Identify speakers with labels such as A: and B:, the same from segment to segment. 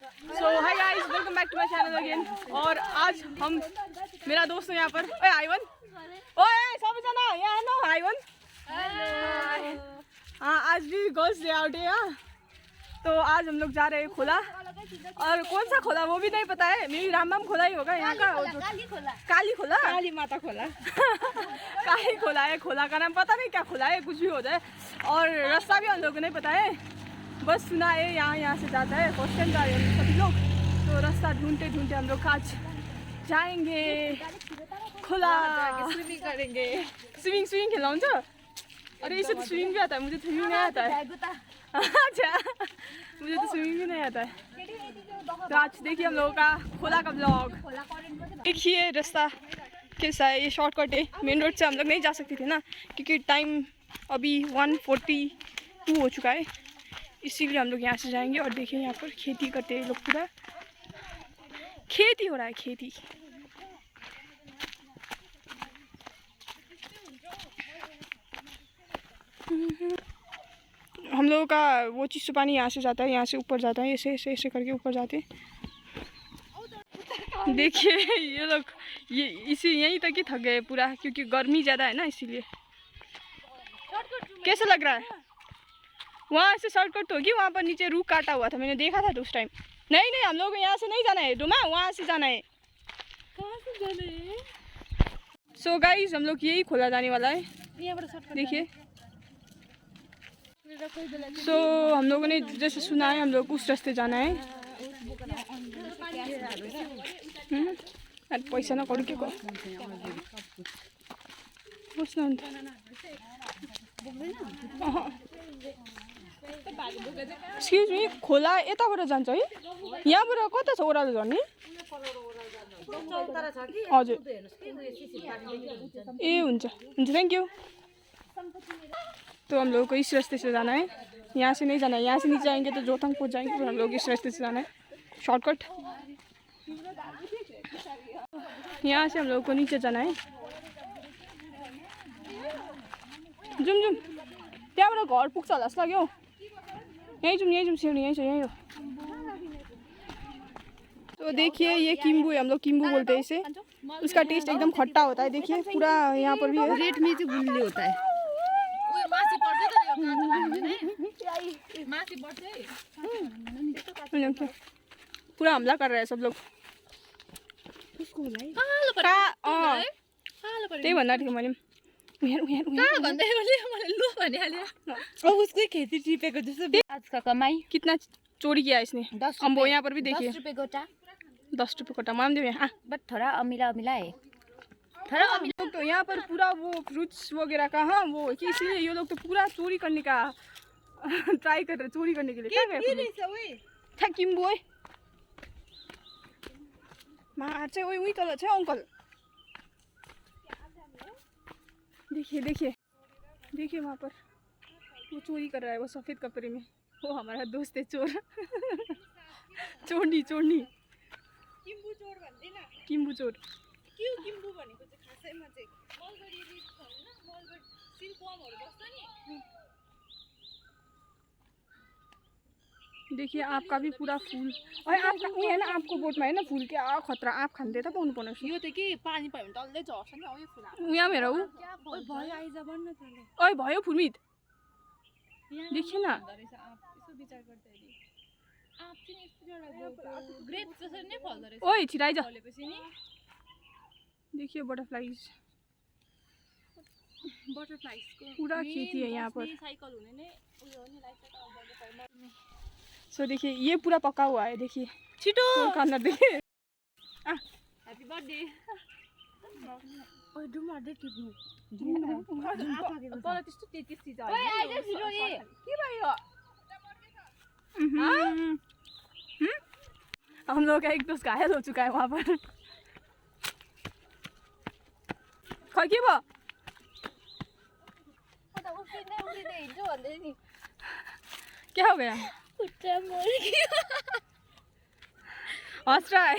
A: So hi guys, welcome back to my channel again. और आज हम मेरा दोस्त है यहाँ पर। ओए आइवन, ओए सबैजना यहाँ है ना आइवन। हाँ, आज भी गर्ल्स डे आउट है यहाँ। तो आज हम लोग जा रहे हैं खोला, और कौन सा खोला वो भी नहीं पता है। मेरी रामबाम खोला ही होगा यहाँ का। काली खोला, काली माता खोला काली खोला है। खोला का नाम पता नहीं क्या खोला है, कुछ भी हो जाए। और रास्ता भी हम लोग को नहीं पता है, बस सुना है यहाँ से जाता है। फर्स्ट टाइम जा रहे हैं सभी लोग, तो रास्ता ढूंढते ढूंढते हम लोग आज जाएंगे खोला। स्विमिंग करेंगे। स्विमिंग खेलना हुन्छ? अरे इसे तो स्विमिंग भी आता है, मुझे तो स्विमिंग नहीं आता है। अच्छा, मुझे तो स्विमिंग भी नहीं आता है। तो आज देखिए हम लोगों का खोला का ब्लॉग। देखिए रास्ता कैसा है, ये शॉर्टकट है। मेन रोड से हम लोग नहीं जा सकते थे ना, क्योंकि टाइम अभी 1:42 हो चुका है, इसीलिए हम लोग यहाँ से जाएंगे। और देखिए यहाँ पर खेती करते हैं लोग, पूरा खेती हो रहा है, खेती। हम लोगों का वो चीज़ से पानी यहाँ से जाता है, यहाँ से ऊपर जाता है, ऐसे ऐसे ऐसे करके ऊपर जाते हैं। देखिए ये लोग ये इसी यहीं तक ही थक गए पूरा, क्योंकि गर्मी ज़्यादा है ना, इसीलिए। कैसा लग रहा है? वहाँ से शॉर्टकट होगी, वहाँ पर नीचे रूख काटा हुआ था, मैंने देखा था तो उस टाइम। नहीं नहीं, हम लोग यहाँ से नहीं जाना है डुमा, वहाँ से जाना है। कहाँ से जाना है? सो गाइस, हम लोग यही खोला जाने वाला है, देखिए। सो हम लोगों ने जैसे सुना है, हम लोग उस रास्ते जाना है। अरे पैसा न करू के को एक्सक्यूज मी, खोला यताबाट जान्छ है? यहाँबाट कता छ ओह्रालो झर्ने? हजुर, ए हुन्छ हुन्छ, थ्याङ्क यू। तो हम लोग को इस रास्ते से जाना है, यहाँ से नहीं जाना है। यहाँ से नीचे जाएंगे तो जोतंग पहुँच जाएंगे, तो हम लोग इस रास्ते से जाना है, शॉर्टकट। यहाँ से हम लोग को नीचे जाना है। जुम जुम, त्यहाँबाट घर पुग्छ होला जस्तो लाग्यो। यहीँ जाऊँ सिउनी, यहीं हो। तो देखिए ये किम्बू है, हम लोग किम्बू बोलते हैं इसे। उसका टेस्ट एकदम खट्टा होता है। देखिए पूरा यहाँ पर भी रेट में गुल्ले होता है। पूरा हमला कर रहा है सब लोग। त्यही भन्दा थियो मैले।
B: उसको खेती टिपेको जस्तो। आज का कमाई
A: कितना चोरी किया इसने?
B: 10
A: हम वो यहाँ पर भी देखिए
B: 10 रुपये गोटा।
A: 10 रुपये कोटा माम दे यहाँ।
B: बट थोड़ा अमिला है,
A: थोड़ा अमिला। तो यहाँ पर पूरा वो फ्रूट्स वगैरह का, हाँ वो कि इसीलिए ये लोग तो पूरा चोरी करने का ट्राई कर रहे, चोरी करने के लिए। क्या कर किम्बू है मार चाहिँ वही तल छ अंकल। देखिए देखिए देखिए वहाँ पर वो चोरी कर रहा है, वो सफ़ेद कपड़े में। वो हमारा दोस्त है चोर। चोरनी किम्बू चोर भन्दैन, किम्बू चोर। के हो किम्बू भनेको चाहिँ खासैमा चाहिँ मलबरी रिच छ हैन, मलबरी सिल्कवर्महरु बस्छ नि। देखिए आपका भी पूरा फूल, और आपका उयो है ना, आपको बोटमा है ना फूल के आ खतरा, आप खाँदै त पाउनु पर्ने।
B: यो त के पानी पायो भने डल्लै झर्छ नि। यो फुल
A: यहाँ मेरो
B: ओइ भयो आइज भन्न तले।
A: ओइ भयो फुलमित, देखिए ना।
B: यसो विचार गर्दै हेरी आप चाहिँ यस्तो एउटा ग्रेप्स जसरी नै फल्दो रहेछ।
A: ओइ छिराइ जा।
B: फलेपछि नि
A: देखिए बटरफ्लाइज
B: को
A: पूरा खेती है यहाँ पर।
B: साइकल हुने नै उयो हो नि, लाइफ साइकल।
A: सो देखिए ये पूरा पका हुआ है, देखिए
B: छिटो
A: चोर अंदर देखिए।
B: Happy birthday. ओइ डुमा दे टिप्नु तल त्यस्तो तेतिस चीज हो। ओइ आइज छिटो नि, के भयो?
A: हम लोग का एक दोस्त घायल हो चुका है वहाँ पर। खै के भयो? क्या हो गया? हंस रहा है।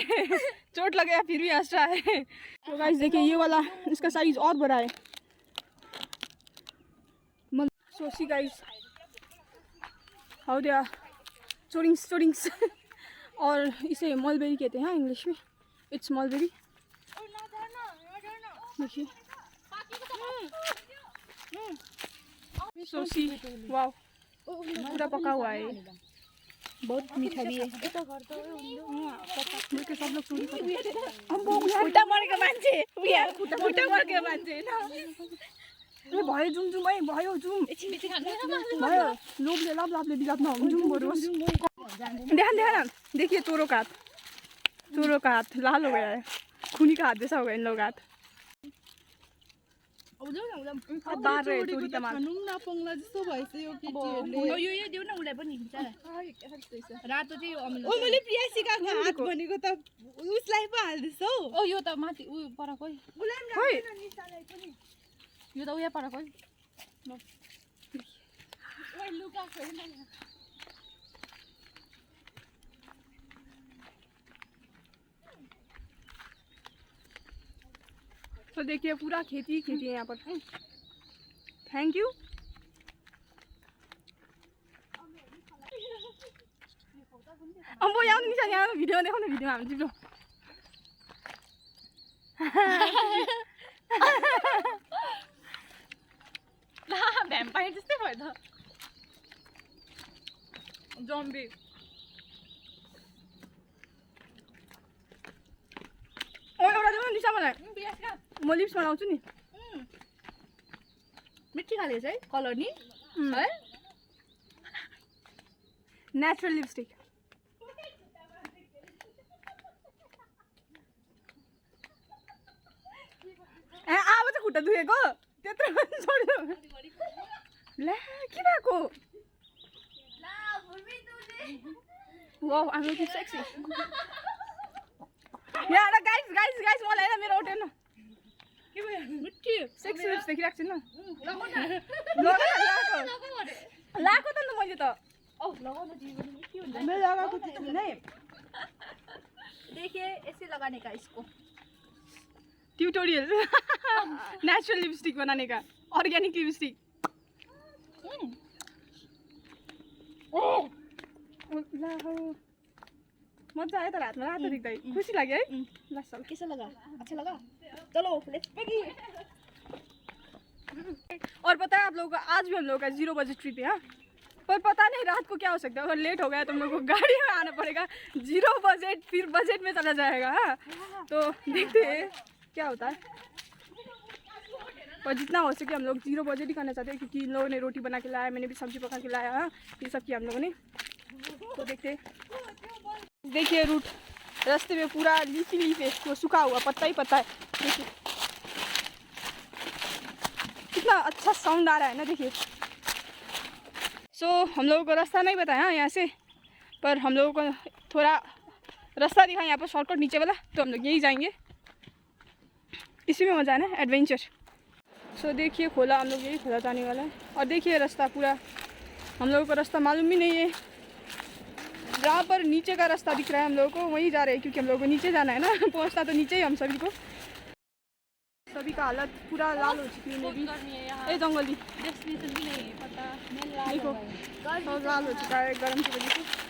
A: चोट लग गया फिर भी हंस रहा है। तो गाइस देखिए ये वाला, इसका साइज और बड़ा है। So see guys how they are chorings और इसे मलबेरी कहते हैं इंग्लिश में, इट्स मलबेरी। देखिए सोसी, वाओ पूरा पका हुआ है, बहुत मीठा भी है। सब लोग चोरी कर खुट्टा मरेको मान्छे, खुट्टा मरेको मान्छे ए भयो जुम जुम है, भयो जुम भयो, लोभले लाभले बिलाप नहुँ, जुम बरोस्। देखा न, देखिए चोरों का हाथ लाल हो गया है, खूनी का हाथ जैसा हो गया इन लोग हाथ। बाहर रहे चोरी तमाम
B: नापौँला जस्तो भएछ यो केटीहरुले। यो देऊ न उलाई पनि रातो चाहिँ यो अमिलो। ओ मैले प्रियासिकाको हात भनेको त उसलाई पो हाल्दिसौ। ओ यो त माथि उ पर कोइ उलाई पनि राख्दैन निसालाई पनि। यो त उया पर कोइ ओइ लुका छैन।
A: तो देखिए पूरा खेती है यहाँ पर। Thank you. अब वो यहाँ नहीं यहाँ भिडियो देखो ना, भिडियो हम जिब्लो भ्याम्पायर जस्तै भयो त जम्बी। एउटा देऊ न निशा मलाई, म लिप्स बनाउँछु नि।
B: मिठी खाले चाहिँ कलर नि है,
A: नेचुरल लिपस्टिक। ए अब चाहिँ खुट्टा दुखेको त्यत्रो छोड्यो ला, के भएको? Wow I am looking sexy. यहाँ गाइस गाइस गाइस मलाई हैन मेरो उठेन के भयो, मिठी सेक्सी लिप्स देखिरहेको छु न। लगाउ न लाको त न मैले त।
B: औ लगाउ न दिदी पनि मिठी हुन्छ।
A: मैले लगाएको थिएँ नै।
B: देखिए ऐसे लगाने का इसको
A: ट्यूटोरियल नेचुरल लिपस्टिक बनाने का, ऑर्गेनिक लिपस्टिक। मजा आयो त रातमा रातो देख्दै, खुसी लाग्यो है। ल चल
B: कैसा लगा, अच्छा लगा, चलो लेट्स पिगी।
A: और पता है आप लोगों को आज भी हम लोगों का 0 बजे ट्रिप है, पर पता नहीं रात को क्या हो सकता है। अगर लेट हो गया तो हम लोग को गाड़ी में आना पड़ेगा, 0 बजट फिर बजट में चला जाएगा। हाँ तो देखते हैं क्या होता है, पर जितना हो सके हम लोग 0 बजट ही करना चाहते हैं, क्योंकि इन लोगों ने रोटी बना के लाया, मैंने भी सब्जी पका के लाया। हाँ ये सब किया हम लोगों ने। तो देखते देखिए रूट रास्ते में पूरा लीफी लीफ है, वो सूखा हुआ पत्ता ही पत्ता है। देखिए कितना अच्छा साउंड आ रहा है ना, देखिए। सो हम लोगों को रास्ता नहीं बताया यहाँ से, पर हम लोगों को थोड़ा रास्ता दिखा यहाँ पर शॉर्टकट नीचे वाला, तो हम लोग यही जाएंगे। इसी में मजा है ना, एडवेंचर। सो देखिए खोला, हम लोग यही खोला जाने वाला है। और देखिए रास्ता पूरा, हम लोगों को रास्ता मालूम ही नहीं है। जहाँ पर नीचे का रास्ता दिख रहा है हम लोगों को वहीं जा रहे हैं, क्योंकि हम लोगों को नीचे जाना है ना। पहुँचना तो नीचे ही हम सभी को। सभी का हालत पूरा लाल हो चुकी है मेरी। ये जंगली
B: डेस्टिनेशन भी नहीं है पता,
A: देखो सब लाल हो चुका है गर्म की वजह से।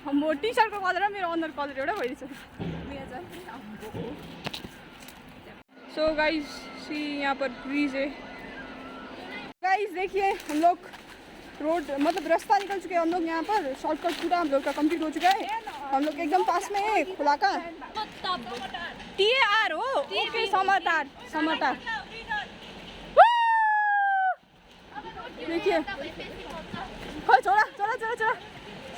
A: हम वो टी सर्ट को कलर मेरो अनुहार कलर एउटा भइरहेछ। सो गाइस सी यहाँ पर ब्रिज है। गाइस देखिए हम लोग रोड मतलब रास्ता निकल चुके हैं हम लोग। यहाँ पर शॉर्टकट पूरा हम लोग का कंप्लीट हो चुका है। हम लोग एकदम पास में है खुला का TAR हो। ओके समातार समातार। देखिए छोड़ा छोड़ा छोड़ा छोड़ा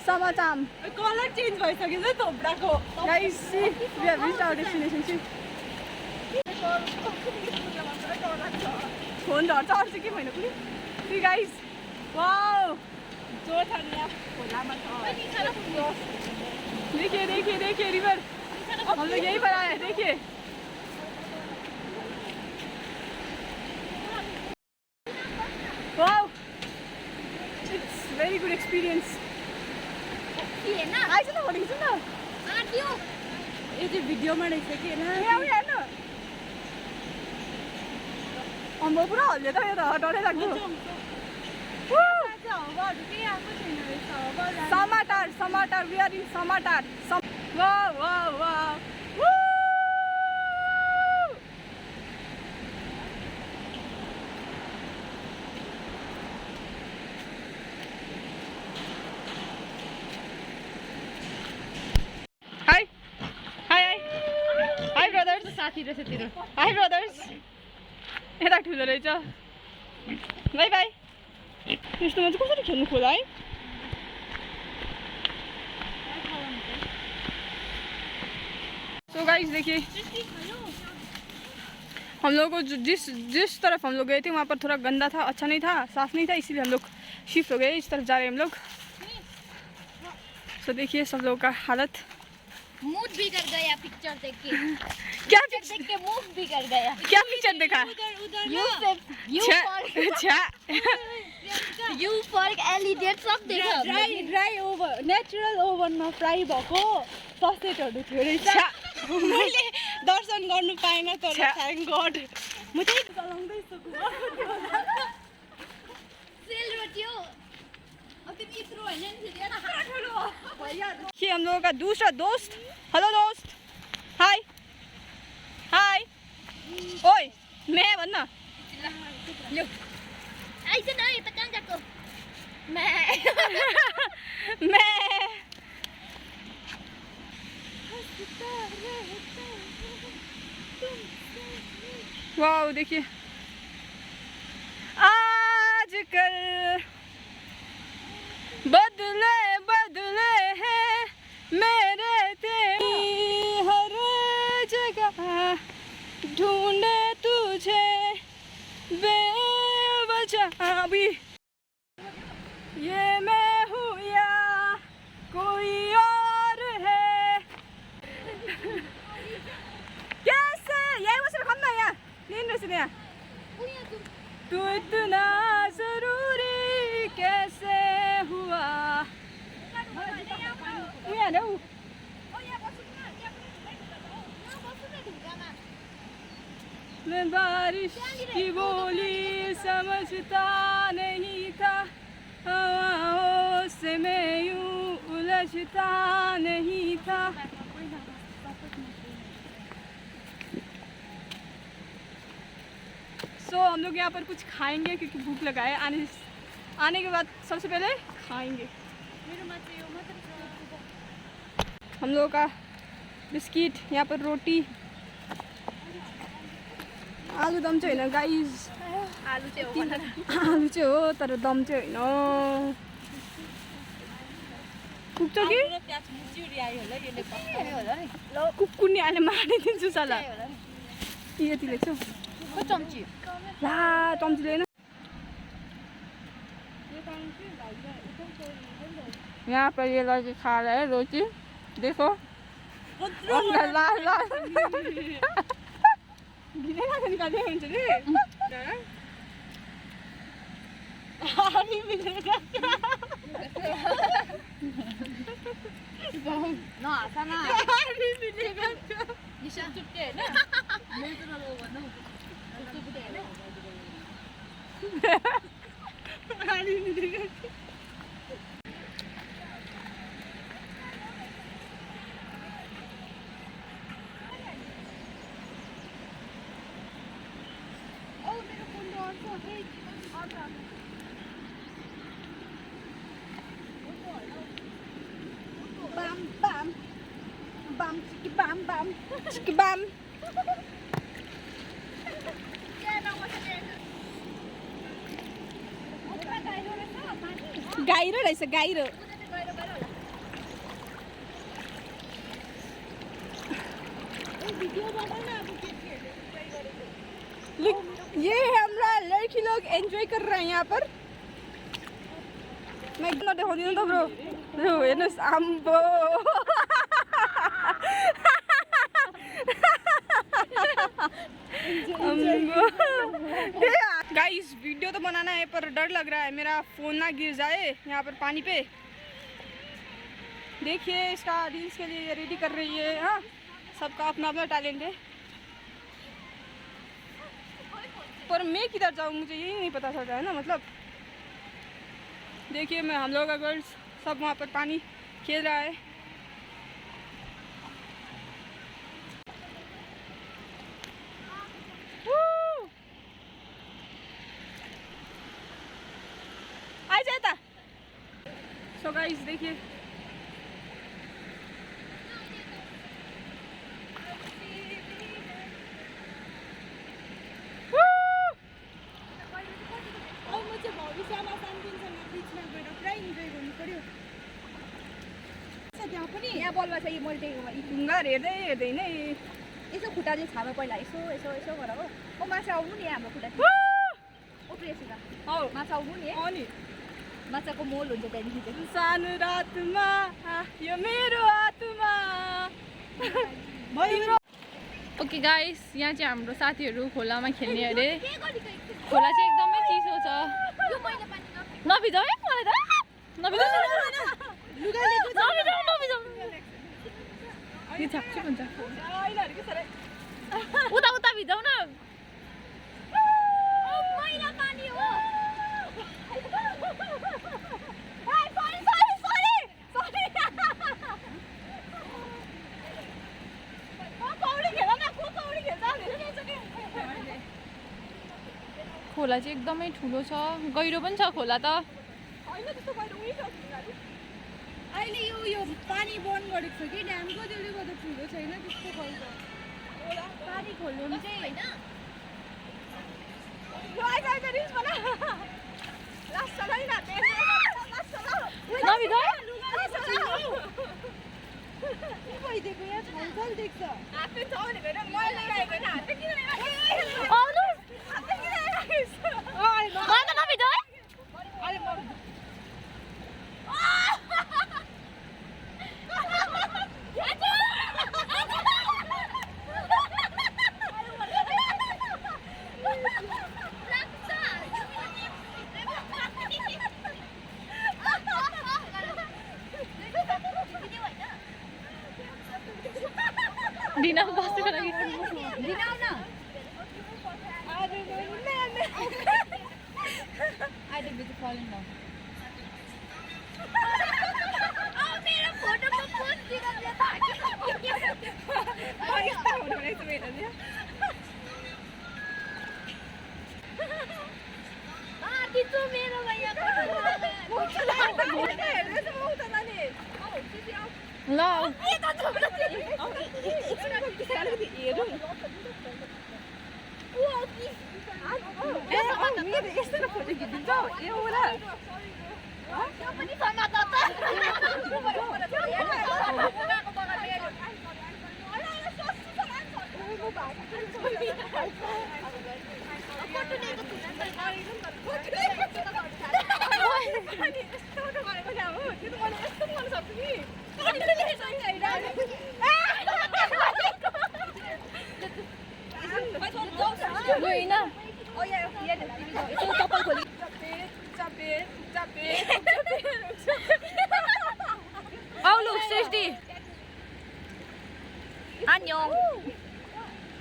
A: समाचाम
B: कलर चेन्ज भइसक्यो नि थोप्राको।
A: Guys see we have reached our destination. See phone झर्छ अरू चाहिँ के भएन कुनै। सी गाइस वाओ
B: जो छ नि यहाँ खोलामा छ।
A: देखिए देखिए देखिए रिवर, हम लोग यहीं पर आए हैं। देखिए wow it's very good experience. आइज न फोटो खिच्नु न
B: यो चाहिँ भिडियोमा रहेछ कि
A: हेर्न अम्बो पुरा हल्यो त यो त डरै लाग्दो Samatar, Samatar, we are in Samatar. Wow, wow, wow. Woo! Hi. Hi, hi. Hi, brothers.
B: साथी रहेछ तेरो
A: Hi, brothers. यता ठुलो रहेछ बाई बाई यस्तोमा चाहिँ कसरी खेल्नु खोला है तो गाइस देखिए हम लोग को जिस तरफ हम लोग गए थे वहाँ पर थोड़ा गंदा था, अच्छा नहीं था, साफ नहीं था, इसीलिए हम लोग शिफ्ट हो गए, इस तरफ जा रहे हैं हम लोग। तो देखिए सब लोगों का हालत,
B: मूड बिगड़ गया पिक्चर देख के।
A: क्या
B: पिक्चर देख के मूड बिगड़ गया।
A: क्या पिक्चर देखा?
B: यू फर्क एलिडेट सब देखा।
A: ड्राई ओभर नेचुरल ओभनमा फ्राई भएको ससेटहरु थियो रहेछ। मैले दर्शन गर्नु पाएन तर थ्यांक गॉड। म चाहिँ चलाउँदै छु।
B: सेल रोटी हो। अब तिमी यत्रो हैन नि फेरि ठुलो भइहाल्छ।
A: कि हम लोगों का दूसरा दोस्त, हेलो दोस्त, हाय हाय, ओए मैं भन्ना लो
B: आइज न यता कहाँ गएको? मैं वाओ देखिए आजकल बदले बदले हैं मेरे तेरे हर जगह ढूंढे तुझे बेवजह भी ये मैं हूँ या कोई और है कैसे यही बसेर खन्दा यहाँ लिन रहेछ यहाँ तू इतना जरूरी कैसे हुआ यहाँ ल्याऊ मैं बारिश की बोली समझता नहीं था हवाओं से मैं यूं उलझता नहीं था सो हम लोग यहाँ पर कुछ खाएंगे क्योंकि भूख लगा है आने के बाद सबसे पहले खाएंगे हम लोगों का बिस्किट यहाँ पर रोटी आलु दम चाहिँ होइन गाइस आलु चाहिँ
A: हो तर दम चाहिँ होइन कुक्छ कि कुकुर्ने अहिले मारिदिन्छु साला यति लेख्छु
B: चम्ची
A: ला चम्चीले होइन यहाँ पर ये लड़के खा रहे हैं रोटी देखो लाल लाल गिरेगा तो निकाल दिया मुझे मिलेगा
B: न हाँसा न
A: मिलेगा
B: निशान चुट्टे हैन मैले त नलो भन्नु कस्तो पुटे हैन
A: मिलेगा
B: bam bam bam bam bam
A: bam gyro रहेछ गाइरो ये हमरा लड़की लोग एंजॉय कर रहे हैं यहाँ पर मैं इतना देखाउँदिनँ त ब्रो हेर्नुहोस् आम्बो गाइस वीडियो तो बनाना है पर डर लग रहा है मेरा फोन ना गिर जाए यहाँ पर पानी पे देखिए इसका रील्स के लिए रेडी कर रही है। हाँ, सबका अपना अपना टैलेंट है, पर मैं किधर जाऊँ मुझे यही नहीं पता चल रहा है ना। मतलब देखिए मैं हम लोग का गर्ल्स सब वहाँ पर पानी खेल रहा है। आ जाता। सो गाइस देखिए
B: यहाँ बलुवा छ, मैले देखेको
A: ढुङ्गा हेर्दै हेर्दै नै
B: यसो खुट्टाले छामा पहिला यसो यसो यसो गर हो। माछा आउनु नि हाम्रो खुट्टा उफ्रिएसिका
A: हौ
B: माछा आउनु नि
A: नि
B: माछाको मोल हुन्छ त्यहाँदेखि चाहिँ।
A: सानो रातमा यो मेरो आत्मा। ओके गाइस, यहाँ चाहिँ हाम्रो साथीहरू खोलामा खेल्ने अरे। खोला चाहिँ एकदमै चिसो छ। नभिजाऊ है मलाई त, नभिजाऊ छाप्छिक हुन्छ। उता उता भिजाउ न। खोला चाहिँ एकदमै ठुलो छ, गहिरो पनि छ खोला त।
B: अहिले यो पानी बन्द गरेको छ कि ड्यामको, त्यसले गर्दा ठुलो छैन त्यस्तो खालको। पानी खोल्नु चाहिँ भइदिएको यहाँ छलछल देख्छ।
A: डिना बस्नुको लागि ल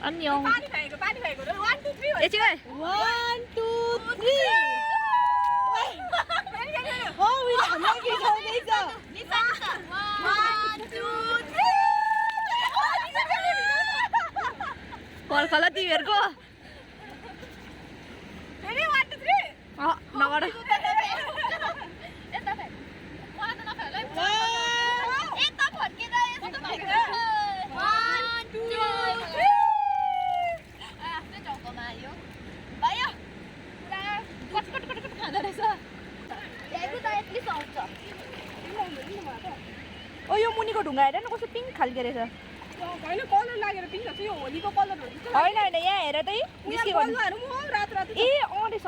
A: 안녕.
B: पानी खाएको 1 2 3
A: एकछिन है
B: 1 2 3 हो विला हामी के गर्दैछ 1 2 3
A: पर्खला तिमीहरुको
B: फेरि 1 2 3
A: नगर
B: यता फे वहाँ त नफेला यता फर्केर यस्तो भएको 1 2 3 आफ्नो चौकोमा आयो भयो पुरा कट खाँदो रहेछ त्यहाँको त एटलिस्ट आउँछ
A: ओ यो मुनिको ढुङ्गा हेर न कस्तो पिङ्क खालको रहेछ हैन कलर लागेर पिङ्क छ यो होलीको कलरहरु जस्तो हैन यहाँ हेर त निस्केको कलरहरु म रात रात ए आउँदैछ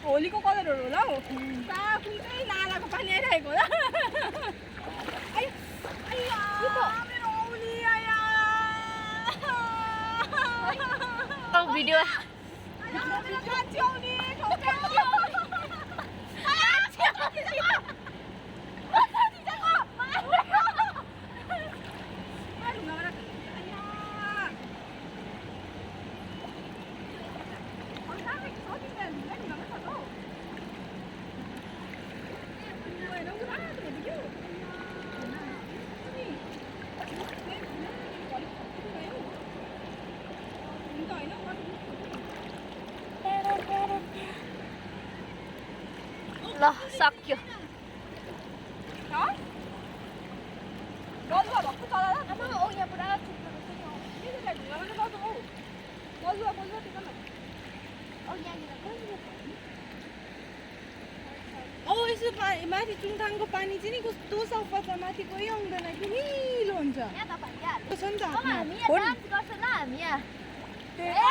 A: होलीको कलरहरु होला हौ ता कुन चाहिँ नालाको पानी आइरहेको होला आयो मेरो औली आया ओ भिडियो
B: सक्यो
A: गलुवा भएको चला
B: आमा ओ यहाँ पुरा थुप्रो रहेछ नि
A: गलुवा टिक न
B: ओ यहाँनिर
A: औ यसो माथि चुङथाङको पानी चाहिँ नि कस्तो सफा छ माथि कोही आउँदैन कि निलो हुन्छ
B: यहाँ त भइहाल्यो
A: छ नि त
B: हामी यहाँ डान्स गर्छ ल हामी यहाँ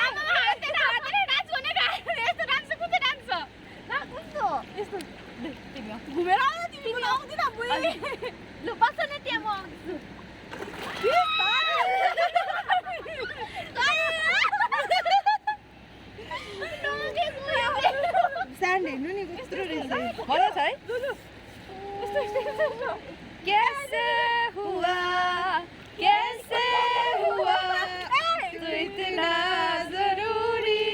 B: आमा हातले डान्स गर्ने यस्तो डान्स कुन चाहिँ डान्स छ ल कस्तो
A: यस्तो घुमेर आउ तिमी आउँदिन बुझ्ने
B: लु बस्छ न त्यहाँ म आउँछु
A: स्यान्ड हेर्नु नि कस्तो रहेछ होला छ है
B: कैसे हुआ तू इतना जरूरी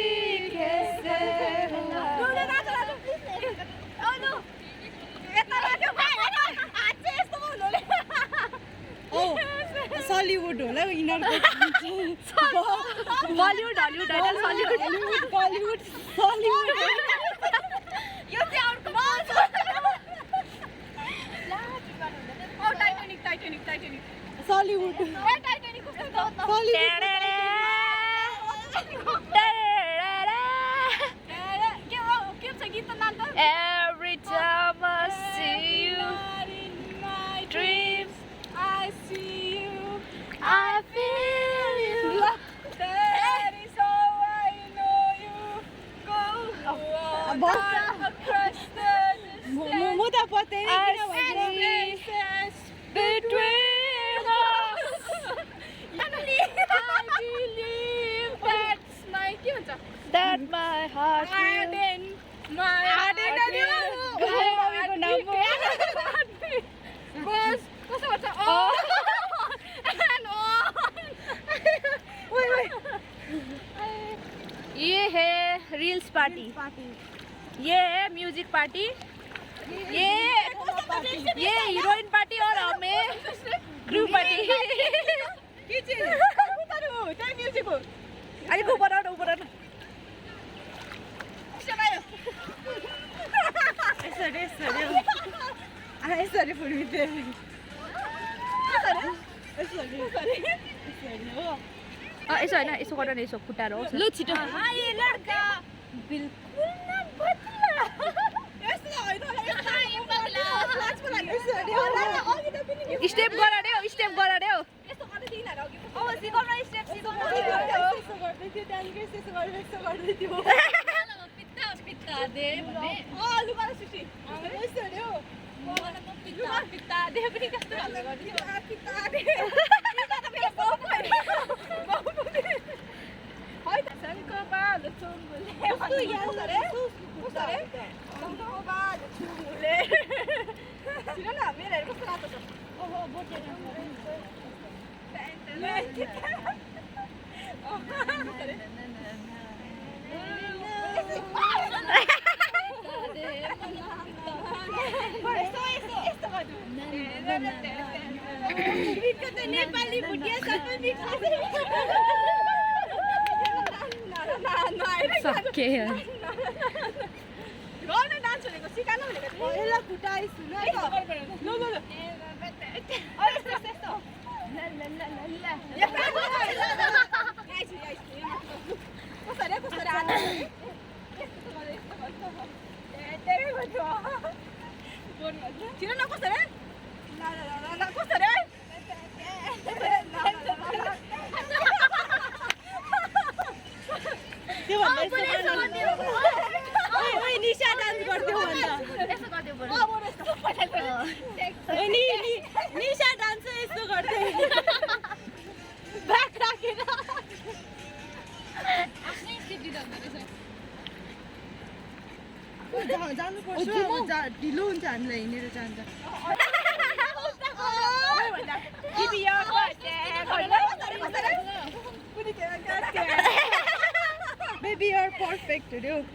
B: कैसे हुआ
A: सलिउड होला यिनीहरूको
B: बलिउड हलिउड हैन सलिउड
A: बलिउड सलिउड
B: यो चाहिँ अर्को टाइटानिक
A: सलिउड
B: टाइटानिक कस्तो के छ गीत नाम त Every time I see you in my dreams I see you I feel you That is how I know you go across the
A: म त पत्याएँ
B: between us I believe that's my that my heart ये है reels party ये है music party ये heroine party और हमें group party अरे ऊपर आओ
A: यसरी फुर्मिते
B: यसो होइन यसो गर न यसो खुट्टाएर होस् लु छिटो बिल्कुल न स्टेप गर रे हो नेपाली बुढिया सबै सक्के
A: गर्ने डान्स भनेको सिकाउनु भनेको यसलाई खुट्टाइ सुन है ल निशा डान्स गर्थ्यो निशा डान्स यस्तो गर्थ्यो ब्याक राखेर जानुपर्छ ढिलो हुन्छ हामीलाई हिँडेर जान्छ Baby, you're perfect, dude.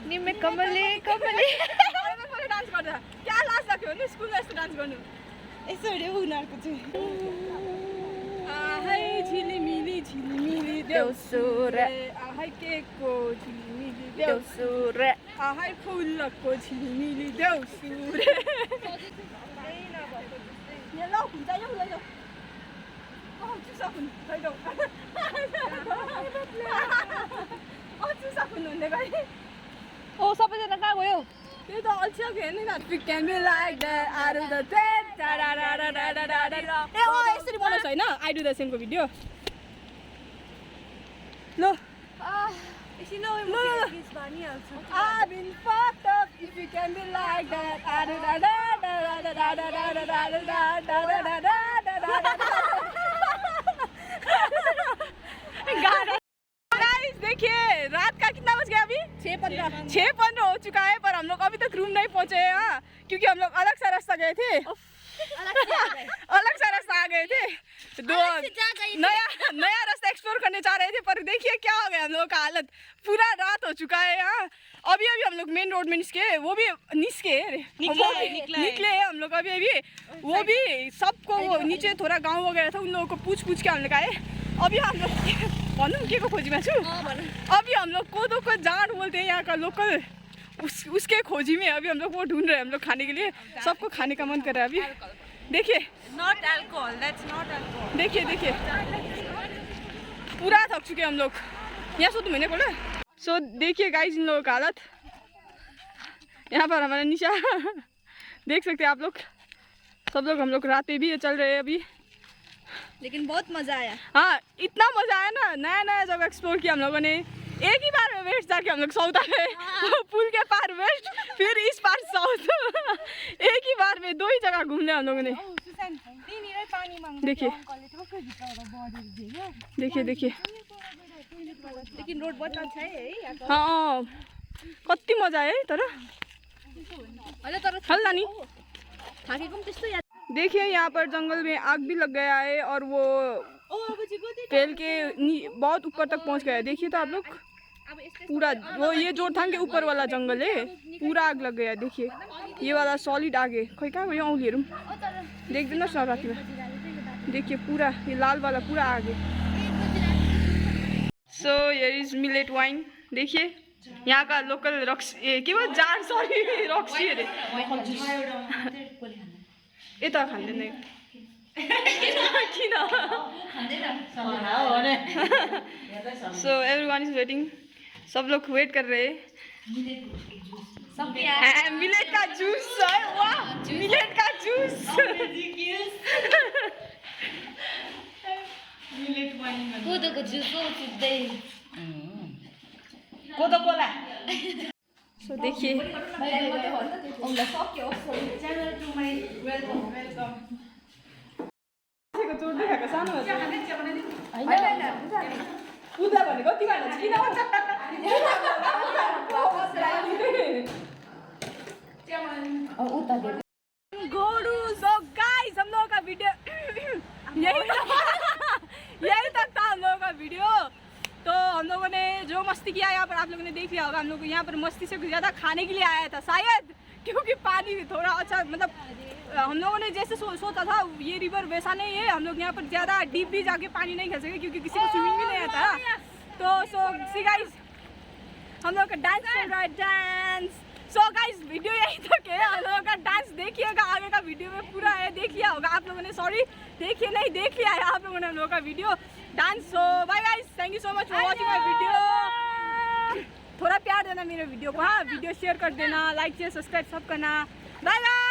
B: निमे Kamli
A: dance गर्दा क्या लाज लाग्यो भने स्कुलमा यस्तो डान्स गर्नु यसो हेऱ्यो उनीहरूको चाहिँ झिलिमिली झिलिमिली देउसुरे आहाई केकको झिलिमिली देउसुरे आहाई फुलको झिलिमिली देउसुरे यहाँ ल हुन्छ यो लैजाऊ चुसा फुल लैजाऊ चुसा फुल हुँदै गयो
B: ओ सबैजना कहाँ गयो
A: त्यो त अल्छिएको हेर्नु न We can be like that out of the dead ए ओ यसरी बनाउँछ होइन I do the same को भिडियो ल
B: एकछिन
A: I've been fucked up if you can be like that guys देखिए रात का कितना बज गया अभी 6:15 हो चुका है पर हम लोग अभी तक रूम नहीं पहुंचे हैं हाँ क्योंकि हम लोग अलग सा रास्ता गए थे अलग सा रास्ता आ गए थे दो नया रास्ता एक्सप्लोर करने जा रहे थे पर देखिए क्या हो गया हम लोगों का हालत पूरा रात हो चुका है यहाँ अभी हम लोग मेन रोड में वो भी निकले हैं हम लोग अभी वो भी सबको वो नीचे थोड़ा गाँव वगैरह था उन लोगों को पूछ के हम लोग आए अभी हम लोग भनौँ के को खोजी में छु अभी हम लोग कोदो को जान बोलते हैं यहाँ का लोकल उसके खोजी में अभी हम लोग वो ढूंढ रहे हैं हम लोग खाने के लिए सबको खाने का मन कर रहा है अभी देखिए
B: not alcohol that's not alcohol
A: देखिए पूरा थक चुके हम लोग यहाँ सो तुम को सो देखिए गाइस इन लोगों का हालत यहाँ पर हमारा निशा देख सकते हैं आप लोग सब लोग हम लोग रात पे भी चल रहे हैं अभी
B: लेकिन बहुत मजा आया
A: हाँ इतना मजा आया ना नया जगह एक्सप्लोर किया हम लोगों ने एक ही बार में वेस्ट जाके हम लोग साउथ आए पुल के पार वेस्ट फिर इस पार साउथ एक ही बार में 2 ही जगह घूम लिया हम लोगों ने देखिए
B: लेकिन रोड बहुत अच्छा है
A: हाँ कति मजा है तर हल्ला नि देखिए यहाँ पर जंगल में आग भी लग गया है और वो पेड़ के बहुत ऊपर तक पहुँच गया है देखिए तो आप लोग पूरा वो ये जोरथांग के ऊपर वाला जंगल है पूरा आग लग गया है देखिए ये वाला सॉलिड आग है खोई कहाँ गयो औलीहरू देख्दैनस् न रातिमा देखिए पूरा ये लाल वाला पूरा आग है so here is millet wine देखिए यहाँ का लोकल रक्सी के भन्छ जार सरी रक्सी अरे यता खाँदैन किन सो एभ्रीवान इज वेटिङ सब लोग वेट कर रहे हैं मिलेट का जूस है वाह मिलेट का जूस
B: कोदोको जुस हो सिधै
A: कोदो कोला सो देखिए चोट देखाएको सानो उदा भनेको कति किन गोरू सो गाइस हम लोगों का वीडियो यही तक था हम लोगों का वीडियो तो हम लोगों ने जो मस्ती किया यहाँ पर आप लोगों ने देख लिया होगा हम लोग यहाँ पर मस्ती से ज़्यादा खाने के लिए आया था शायद क्योंकि पानी थोड़ा अच्छा मतलब हम लोगों ने जैसे सोचा था ये रिवर वैसा नहीं है हम लोग यहाँ पर ज़्यादा डीप भी जाके पानी नहीं खेल सके क्योंकि किसी को स्विमिंग भी नहीं आता तो सो सी गाइस हम लोग का डांस चल रहा है डांस सो गाइस वीडियो यही तक है हम लोगों का डांस देखिएगा आगे का वीडियो में पूरा है देख लिया होगा आप लोगों ने सॉरी देखिए नहीं देख लिया है आप लोगों ने हम लोगों का video dance so bye guys thank you so much for watching my video थोड़ा प्यार देना मेरे वीडियो को हाँ वीडियो शेयर कर देना लाइक शेयर सब्सक्राइब सब करना बाय गाइस